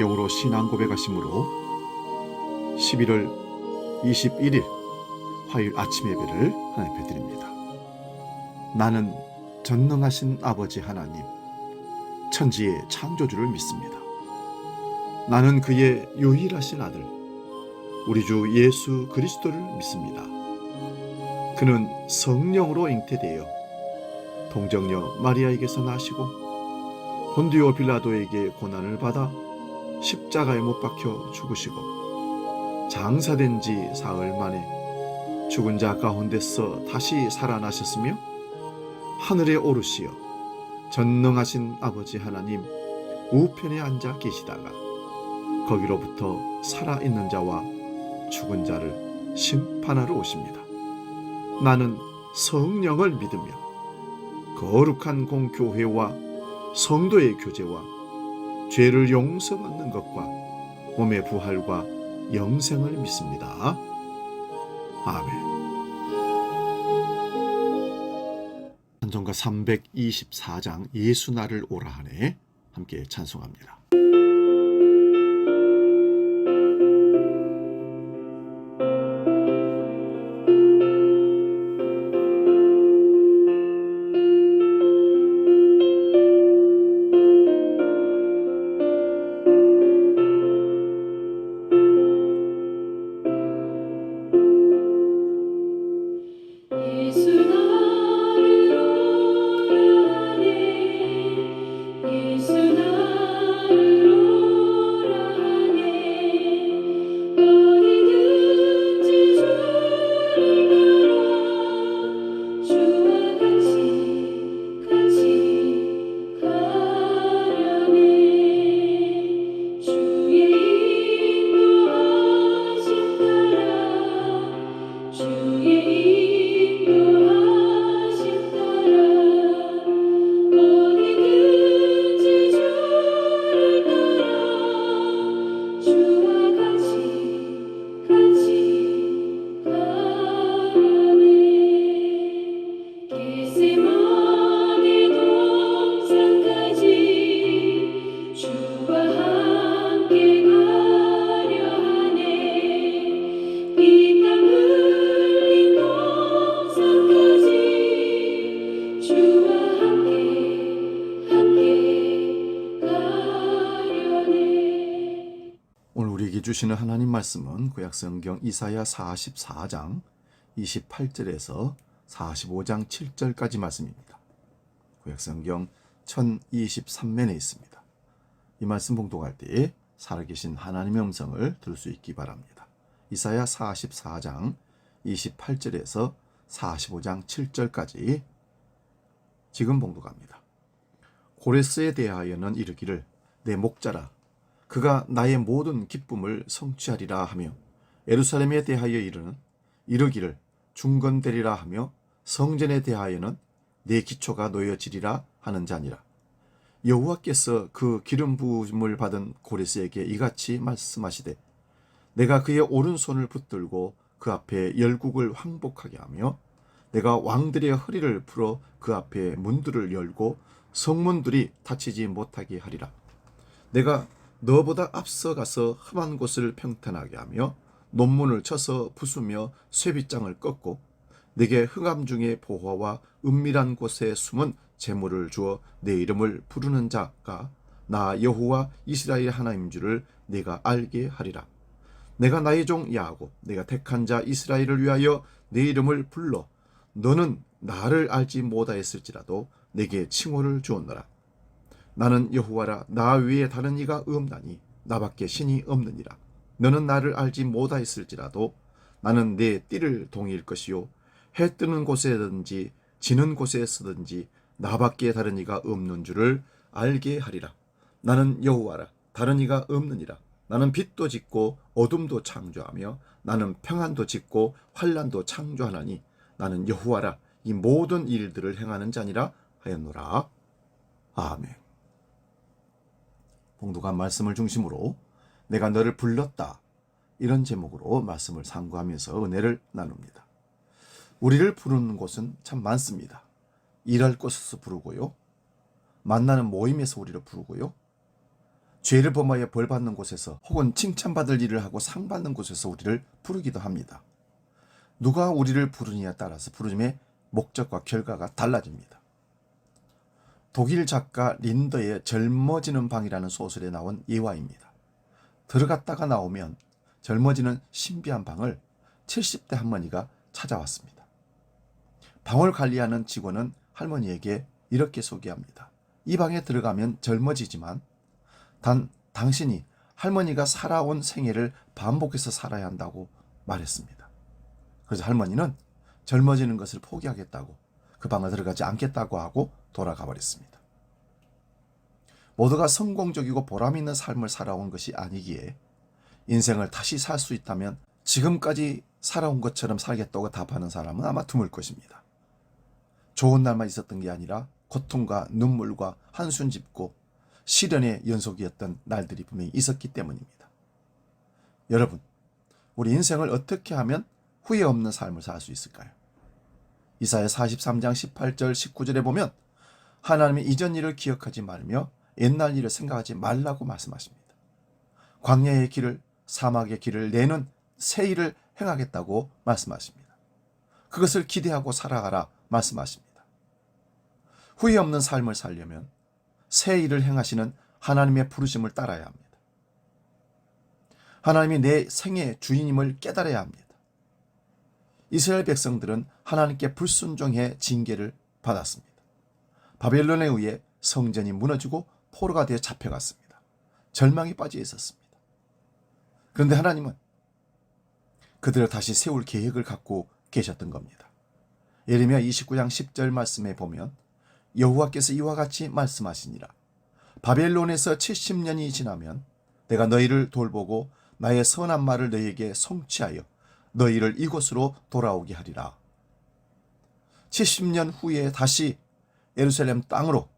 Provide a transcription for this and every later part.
성령으로 신앙 고백하심으로 11월 21일 화요일 아침 예배를 하나님께 드립니다. 나는 전능하신 아버지 하나님, 천지의 창조주를 믿습니다. 나는 그의 유일하신 아들, 우리 주 예수 그리스도를 믿습니다. 그는 성령으로 잉태되어 동정녀 마리아에게서 나시고 본디오 빌라도에게 고난을 받아 십자가에 못 박혀 죽으시고 장사된 지 사흘 만에 죽은 자 가운데서 다시 살아나셨으며 하늘에 오르시어 전능하신 아버지 하나님 우편에 앉아 계시다가 거기로부터 살아있는 자와 죽은 자를 심판하러 오십니다. 나는 성령을 믿으며 거룩한 공교회와 성도의 교제와 죄를 용서받는 것과 몸의 부활과 영생을 믿습니다. 아멘. 찬송가 324장 예수 나를 오라 하네 함께 찬송합니다. 오늘 우리에게 주시는 하나님 말씀은 구약성경 이사야 44장 28절에서 45장 7절까지 말씀입니다. 구약성경 1023면에 있습니다. 이 말씀 봉독할 때 살아계신 하나님의 음성을 들을 수 있기 바랍니다. 이사야 44장 28절에서 45장 7절까지 지금 봉독합니다. 고레스에 대하여는 이르기를 내 목자라 그가 나의 모든 기쁨을 성취하리라 하며 예루살렘에 대하여 이르기를 중건되리라 하며 성전에 대하여는 내 기초가 놓여지리라 하는 자니라. 여호와께서 그 기름 부음을 받은 고레스에게 이같이 말씀하시되 내가 그의 오른손을 붙들고 그 앞에 열국을 황복하게 하며 내가 왕들의 허리를 풀어 그 앞에 문들을 열고 성문들이 닫히지 못하게 하리라. 내가 너보다 앞서가서 험한 곳을 평탄하게 하며 논문을 쳐서 부수며 쇠빗장을 꺾고 내게 흑암 중에 보화와 은밀한 곳에 숨은 재물을 주어 내 이름을 부르는 자가 나 여호와 이스라엘 하나님인 줄을 내가 알게 하리라. 내가 나의 종 야곱 내가 택한 자 이스라엘을 위하여 내 이름을 불러 너는 나를 알지 못하였을지라도 내게 칭호를 주었노라. 나는 여호와라 나 외에 다른 이가 없나니 나밖에 신이 없느니라. 너는 나를 알지 못하였을지라도 나는 내 띠를 동일 것이요 해 뜨는 곳에든지 지는 곳에서든지 나밖에 다른 이가 없는 줄을 알게 하리라. 나는 여호와라 다른 이가 없느니라. 나는 빛도 짓고 어둠도 창조하며 나는 평안도 짓고 환난도 창조하나니 나는 여호와라 이 모든 일들을 행하는 자니라 하였노라. 아멘. 봉독한 말씀을 중심으로 내가 너를 불렀다 이런 제목으로 말씀을 상고하면서 은혜를 나눕니다. 우리를 부르는 곳은 참 많습니다. 일할 곳에서 부르고요, 만나는 모임에서 우리를 부르고요, 죄를 범하여 벌받는 곳에서 혹은 칭찬받을 일을 하고 상받는 곳에서 우리를 부르기도 합니다. 누가 우리를 부르느냐에 따라서 부르심의 목적과 결과가 달라집니다. 독일 작가 린더의 젊어지는 방이라는 소설에 나온 예화입니다. 들어갔다가 나오면 젊어지는 신비한 방을 70대 할머니가 찾아왔습니다. 방을 관리하는 직원은 할머니에게 이렇게 소개합니다. 이 방에 들어가면 젊어지지만 단 당신이 할머니가 살아온 생애를 반복해서 살아야 한다고 말했습니다. 그래서 할머니는 젊어지는 것을 포기하겠다고 그 방에 들어가지 않겠다고 하고 돌아가 버렸습니다. 모두가 성공적이고 보람 있는 삶을 살아온 것이 아니기에 인생을 다시 살 수 있다면 지금까지 살아온 것처럼 살겠다고 답하는 사람은 아마 드물 것입니다. 좋은 날만 있었던 게 아니라 고통과 눈물과 한숨 짓고 시련의 연속이었던 날들이 분명히 있었기 때문입니다. 여러분, 우리 인생을 어떻게 하면 후회 없는 삶을 살 수 있을까요? 이사야 43장 18절 19절에 보면 하나님이 이전 일을 기억하지 말며 옛날 일을 생각하지 말라고 말씀하십니다. 광야의 길을, 사막의 길을 내는 새 일을 행하겠다고 말씀하십니다. 그것을 기대하고 살아가라 말씀하십니다. 후회 없는 삶을 살려면 새 일을 행하시는 하나님의 부르심을 따라야 합니다. 하나님이 내 생의 주인임을 깨달아야 합니다. 이스라엘 백성들은 하나님께 불순종해 징계를 받았습니다. 바벨론에 의해 성전이 무너지고 포로가 되어 잡혀갔습니다. 절망에 빠져 있었습니다. 그런데 하나님은 그들을 다시 세울 계획을 갖고 계셨던 겁니다. 예레미야 29장 10절 말씀에 보면 여호와께서 이와 같이 말씀하시니라. 바벨론에서 70년이 지나면 내가 너희를 돌보고 나의 선한 말을 너희에게 성취하여 너희를 이곳으로 돌아오게 하리라. 70년 후에 다시 예루살렘 땅으로,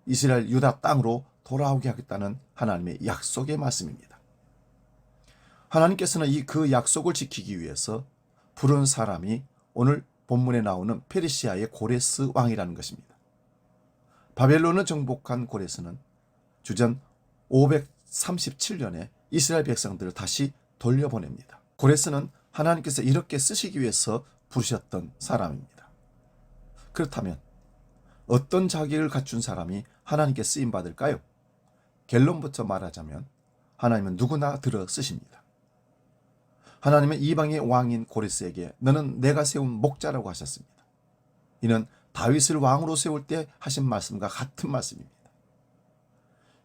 이스라엘 유다 땅으로 돌아오게 하겠다는 하나님의 약속의 말씀입니다. 하나님께서는 그 약속을 지키기 위해서 부른 사람이 오늘 본문에 나오는 페르시아의 고레스 왕이라는 것입니다. 바벨론을 정복한 고레스는 주전 537년에 이스라엘 백성들을 다시 돌려보냅니다. 고레스는 하나님께서 이렇게 쓰시기 위해서 부르셨던 사람입니다. 그렇다면 어떤 자격을 갖춘 사람이 하나님께 쓰임받을까요? 결론부터 말하자면 하나님은 누구나 들어 쓰십니다. 하나님은 이방의 왕인 고레스에게 너는 내가 세운 목자라고 하셨습니다. 이는 다윗을 왕으로 세울 때 하신 말씀과 같은 말씀입니다.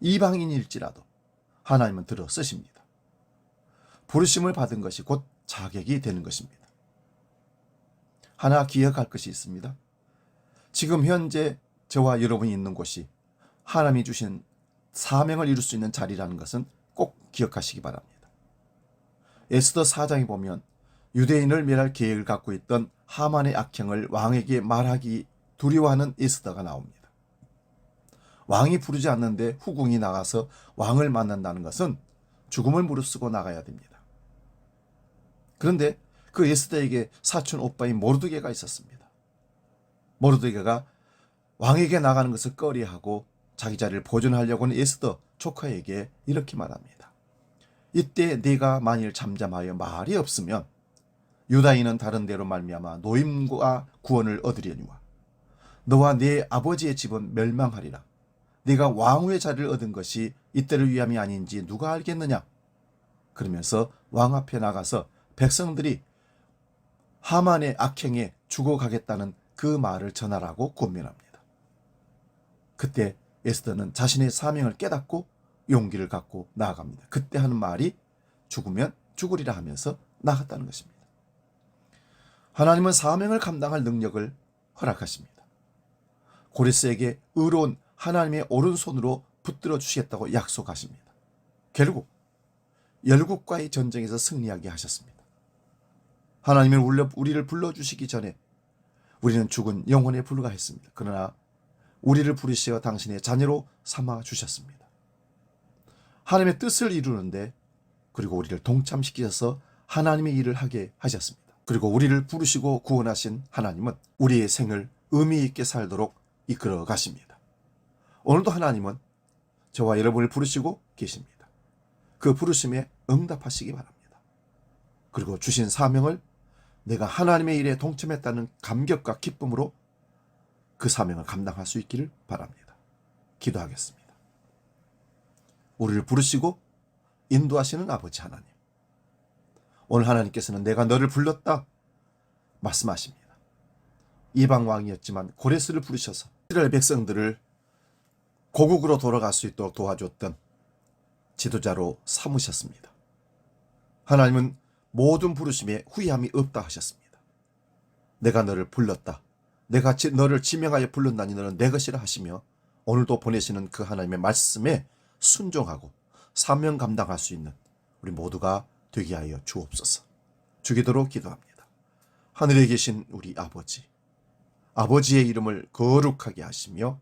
이방인일지라도 하나님은 들어 쓰십니다. 부르심을 받은 것이 곧 자격이 되는 것입니다. 하나 기억할 것이 있습니다. 지금 현재 저와 여러분이 있는 곳이 하나님이 주신 사명을 이룰 수 있는 자리라는 것은 꼭 기억하시기 바랍니다. 에스더 4장에 보면 유대인을 멸할 계획을 갖고 있던 하만의 악행을 왕에게 말하기 두려워하는 에스더가 나옵니다. 왕이 부르지 않는데 후궁이 나가서 왕을 만난다는 것은 죽음을 무릅쓰고 나가야 됩니다. 그런데 그 에스더에게 사촌 오빠인 모르드게가 있었습니다. 모르드게가 왕에게 나가는 것을 꺼려하고 자기 자리를 보존하려고 하는 에스더 조카에게 이렇게 말합니다. 이때 네가 만일 잠잠하여 말이 없으면 유다인은 다른 데로 말미암아 노임과 구원을 얻으려니와 너와 네 아버지의 집은 멸망하리라. 네가 왕후의 자리를 얻은 것이 이때를 위함이 아닌지 누가 알겠느냐. 그러면서 왕 앞에 나가서 백성들이 하만의 악행에 죽어가겠다는 그 말을 전하라고 권면합니다. 그때 에스더는 자신의 사명을 깨닫고 용기를 갖고 나아갑니다. 그때 하는 말이 죽으면 죽으리라 하면서 나갔다는 것입니다. 하나님은 사명을 감당할 능력을 허락하십니다. 고레스에게 의로운 하나님의 오른손으로 붙들어 주시겠다고 약속하십니다. 결국 열국과의 전쟁에서 승리하게 하셨습니다. 하나님은 우리를 불러주시기 전에 우리는 죽은 영혼에 불과했습니다. 그러나 우리를 부르시어 당신의 자녀로 삼아 주셨습니다. 하나님의 뜻을 이루는데 그리고 우리를 동참시키셔서 하나님의 일을 하게 하셨습니다. 그리고 우리를 부르시고 구원하신 하나님은 우리의 생을 의미 있게 살도록 이끌어 가십니다. 오늘도 하나님은 저와 여러분을 부르시고 계십니다. 그 부르심에 응답하시기 바랍니다. 그리고 주신 사명을 내가 하나님의 일에 동참했다는 감격과 기쁨으로 그 사명을 감당할 수 있기를 바랍니다. 기도하겠습니다. 우리를 부르시고 인도하시는 아버지 하나님, 오늘 하나님께서는 내가 너를 불렀다 말씀하십니다. 이방 왕이었지만 고레스를 부르셔서 이스라엘 백성들을 고국으로 돌아갈 수 있도록 도와줬던 지도자로 삼으셨습니다. 하나님은 모든 부르심에 후회함이 없다 하셨습니다. 내가 너를 불렀다, 내가 너를 지명하여 불렀나니 너는 내 것이라 하시며 오늘도 보내시는 그 하나님의 말씀에 순종하고 사명 감당할 수 있는 우리 모두가 되게 하여 주옵소서. 주기도록 기도합니다. 하늘에 계신 우리 아버지, 아버지의 이름을 거룩하게 하시며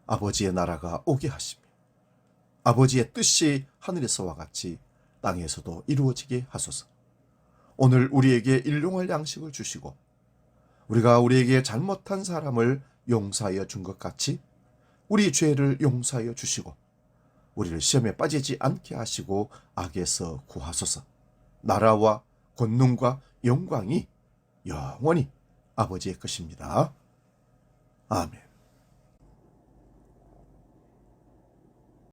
아버지의 나라가 오게 하시며 아버지의 뜻이 하늘에서와 같이 땅에서도 이루어지게 하소서. 오늘 우리에게 일용할 양식을 주시고 우리가 우리에게 잘못한 사람을 용서하여 준 것 같이 우리 죄를 용서하여 주시고 우리를 시험에 빠지지 않게 하시고 악에서 구하소서. 나라와 권능과 영광이 영원히 아버지의 것입니다. 아멘.